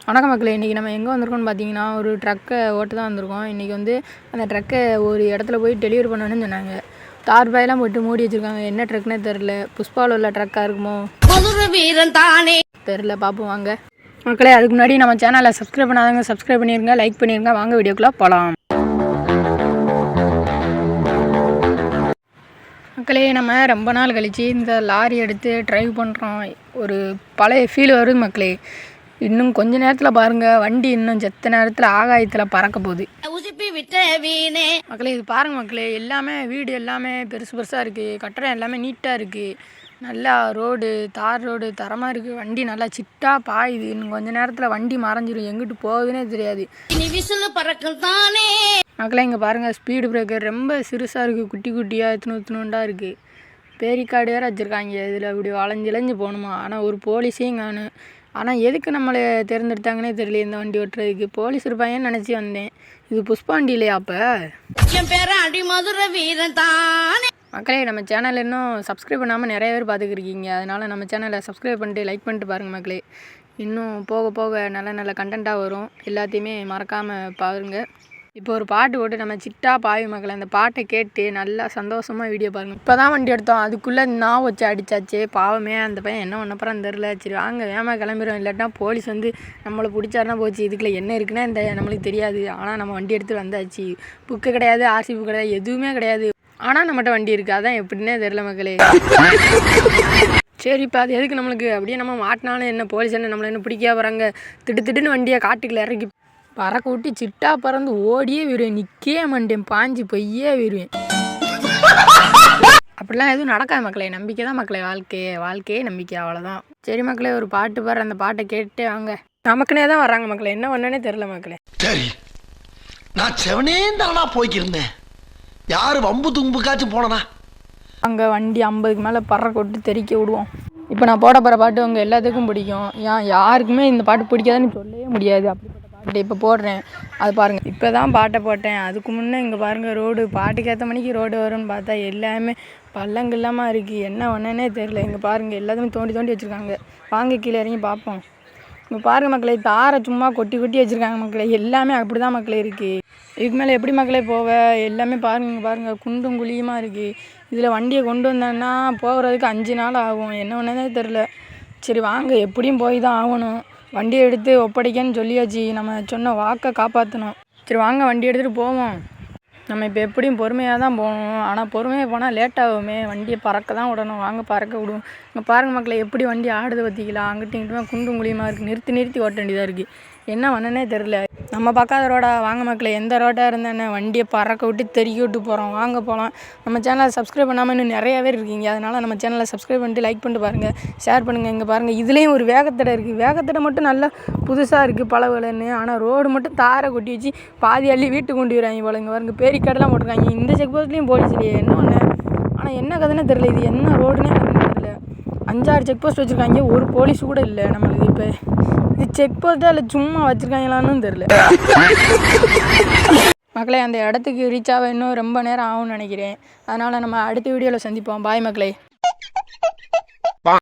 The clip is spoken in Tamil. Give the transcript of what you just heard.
வணக்கம் மக்களே, இன்றைக்கி நம்ம எங்கே வந்திருக்கோம்னு பார்த்தீங்கன்னா ஒரு ட்ரக்கை ஓட்ட தான் வந்திருக்கோம். இன்றைக்கி வந்து அந்த ட்ரக்கை ஒரு இடத்துல போய் டெலிவரி பண்ணணும்னு சொன்னாங்க. தார்பாயெல்லாம் போட்டு மூடி வச்சுருக்காங்க. என்ன ட்ரக்னே தெரில. புஷ்பாவில் உள்ள ட்ரக்காக இருக்குமோ தெரில, பார்ப்போம் வாங்க மக்களே. அதுக்கு முன்னாடி நம்ம சேனலை சப்ஸ்கிரைப் பண்ணாதவங்க சப்ஸ்கிரைப் பண்ணிடுங்க, லைக் பண்ணிடுங்க. வாங்க வீடியோக்குள்ளே போகலாம். மக்களே, நம்ம ரொம்ப நாள் கழித்து இந்த லாரி எடுத்து ட்ரைவ் பண்ணுறோம். ஒரு பழைய ஃபீல் வருது மக்களே. இன்னும் கொஞ்ச நேரத்தில் பாருங்கள், வண்டி இன்னும் செத்த நேரத்தில் ஆகாயத்தில் பறக்க போகுது மக்களே. இது பாருங்கள் மக்களே, எல்லாமே வீடு எல்லாமே பெருசு பெருசாக இருக்குது. கட்டடம் எல்லாமே நீட்டாக இருக்குது. நல்லா ரோடு, தார் ரோடு தரமாக இருக்குது. வண்டி நல்லா சிட்டாக பாயுது. இன்னும் கொஞ்ச நேரத்தில் வண்டி மறைஞ்சிடும், எங்கிட்டு போகுதுன்னே தெரியாது மக்களே. இங்கே பாருங்கள், ஸ்பீடு பிரேக்கர் ரொம்ப சிறுசாக இருக்குது, குட்டி குட்டியாக இத்தினுண்டாக இருக்குது. பேரிக்காடு வேறு வச்சுருக்காங்க. இதில் இப்படி வளைஞ்சு போகணுமா? ஆனால் ஒரு போலீஸையும் காணும். ஆனால் எதுக்கு நம்மளை தேர்ந்தெடுத்தாங்கன்னே தெரியல இந்த வண்டி ஓட்டுறதுக்கு. போலீஸ் இருப்பாங்கன்னு நினச்சி வந்தேன். இது புஷ்பா வண்டி இல்லையா? அப்போ மக்களே, நம்ம சேனல் இன்னும் சப்ஸ்கிரைப் பண்ணாமல் நிறைய பேர் பார்த்துக்கிருக்கீங்க. அதனால் நம்ம சேனலை சப்ஸ்கிரைப் பண்ணிட்டு லைக் பண்ணிட்டு பாருங்கள் மக்களே. இன்னும் போக போக நல்ல நல்ல கண்டென்ட்டாக வரும். எல்லாத்தையுமே மறக்காமல் பாருங்கள். இப்போ ஒரு பாட்டு போட்டு நம்ம சிட்டா பாவி மக்களை அந்த பாட்டை கேட்டு நல்லா சந்தோஷமாக வீடியோ பாருங்கள். இப்போ தான் வண்டி எடுத்தோம், அதுக்குள்ளே நான் வச்சு அடித்தாச்சு. பாவமே, அந்த பையன் என்ன பண்ண போகிறான்னு தெரில. சரி வாங்க வேகமாக கிளம்பிடுவோம், இல்லாட்டினா போலீஸ் வந்து நம்மளை பிடிச்சாருனா போச்சு. இதுக்குள்ளே என்ன இருக்குன்னா இந்த நம்மளுக்கு தெரியாது. ஆனால் நம்ம வண்டி எடுத்து வந்தாச்சு. புக்கு கிடையாது, ஆர்சி புக்கு கிடையாது, எதுவுமே கிடையாது. ஆனால் நம்மகிட்ட வண்டி இருக்குது. அதான் எப்படின்னே தெரில மக்களே. சரி, இப்போ அது எதுக்கு நம்மளுக்கு? அப்படியே நம்ம மாட்டினாலும் என்ன, போலீஸ் என்ன நம்மளை என்ன பிடிக்க போகிறாங்க? திட்டுன்னு வண்டியை காட்டுக்குள்ள இறக்கி பறக்க விட்டு சிட்டா பறந்து ஓடியே விடுவேன். நிற்கவே மாட்டேன், பாஞ்சு பொய்யே விடுவேன். அப்படிலாம் எதுவும் நடக்காது மக்களே. நம்பிக்கை தான் மக்களே வாழ்க்கையே நம்பிக்கை, அவ்வளோதான். சரி மக்களே, ஒரு பாட்டு பாரு, அந்த பாட்டை கேட்டே வாங்க. நமக்குனே தான் வர்றாங்க மக்களே, என்ன பண்ணனே தெரில மக்களே. சரி, நான் செவனே தானா போய்க்கிருந்தேன். யாரு வம்பு தும்புக்காச்சும் போனனா? அங்கே வண்டி 50க்கு மேலே பறக்க விட்டு தெறிக்க விடுவோம். இப்போ நான் போட போகிற பாட்டு உங்கள் எல்லாத்துக்கும் பிடிக்கும். யாருக்குமே இந்த பாட்டு பிடிக்காதுன்னு சொல்லவே முடியாது. அப்படிப்பட்ட பாட்டு இப்போ போடுறேன், அது பாருங்கள். இப்போ தான் பாட்டை போட்டேன். அதுக்கு முன்னே இங்கே பாருங்கள், ரோடு பாட்டுக்கு ஏற்ற மணிக்கு ரோடு வரும்னு பார்த்தா எல்லாமே பள்ளங்கில்லாமல் இருக்குது. என்ன ஒன்றுனே தெரில. இங்கே பாருங்கள், எல்லாத்தையுமே தோண்டி வச்சுருக்காங்க. வாங்க கீழே இறங்கி பார்ப்போம். இங்கே பாருங்கள் மக்களே, தாரை சும்மா கொட்டி வச்சுருக்காங்க மக்களே. எல்லாமே அப்படி தான் மக்களே இருக்குது. இதுக்கு மேலே எப்படி மக்களே போவ? எல்லாமே பாருங்கள் குண்டும் குழியுமாக இருக்குது. இதில் வண்டியை கொண்டு வந்தோன்னா போகிறதுக்கு 5 நாள் ஆகும். என்ன ஒன்றே தெரில. சரி வாங்க, எப்படியும் போய் தான் ஆகணும். வண்டியை எடுத்து ஒப்படைக்கன்னு சொல்லியாச்சு. நம்ம சொன்ன வாக்கை காப்பாற்றணும். சரி வாங்க, வண்டி எடுத்துகிட்டு போவோம். நம்ம இப்போ எப்படியும் பொறுமையாக தான் போகணும். ஆனால் பொறுமையாக போனால் லேட் ஆகுமே. வண்டியை பறக்க தான் விடணும். வாங்க பறக்க விடுவோம். இங்கே பாருங்கள் மக்களே, எப்படி வண்டி ஆடுது பார்த்திக்கலாம். அங்கிட்டும் இங்கிட்டுமா குண்டும் குழியுமாக இருக்குது. நிறுத்தி ஓட்ட வேண்டியதாக இருக்குது. என்ன பண்ணனே தெரில. நம்ம பார்க்காத ரோடா? வாங்க மக்களே, எந்த ரோட்டாக இருந்தானே வண்டியை பறக்க விட்டு தெறிக்க விட்டு போகிறோம். வாங்க போகலாம். நம்ம சேனலை சப்ஸ்கிரைப் பண்ணாமல் இன்னும் நிறைய பேர் இருக்கீங்க. அதனால் நம்ம சேனலை சப்ஸ்கிரைப் பண்ணிட்டு லைக் பண்ணிட்டு பாருங்கள், ஷேர் பண்ணுங்கள். இங்கே பாருங்கள், இதுலேயும் ஒரு வேகத்தடை இருக்குது. வேகத்தடை மட்டும் நல்லா புதுசாக இருக்குது, பழவலன்னு. ஆனால் ரோடு மட்டும் தாரை கொட்டி வச்சு பாதி அள்ளி வீட்டுக்கு கொண்டு வராங்க போல. இங்கே பாருங்க, பேரிக்காடெல்லாம் போட்டிருக்காங்க. இந்த செக் போஸ்ட்லேயும் போலீஸ் இல்லையே, என்ன ஒன்று. ஆனால் என்ன கதைன்னே தெரில. இது என்ன ரோடுன்னே எனக்கு தெரியல. 5-6 செக் போஸ்ட் வச்சுருக்காங்க, ஒரு போலீஸ் கூட இல்லை நம்மளுக்கு. இப்போ இது செக் போஸ்ட்டாக இல்லை சும்மா வச்சுருக்காங்களான்னு தெரில மக்களே. அந்த இடத்துக்கு ரீச் ஆக இன்னும் ரொம்ப நேரம் ஆகும்னு நினைக்கிறேன். அதனால் நம்ம அடுத்த வீடியோவில் சந்திப்போம். பாய் மக்களே.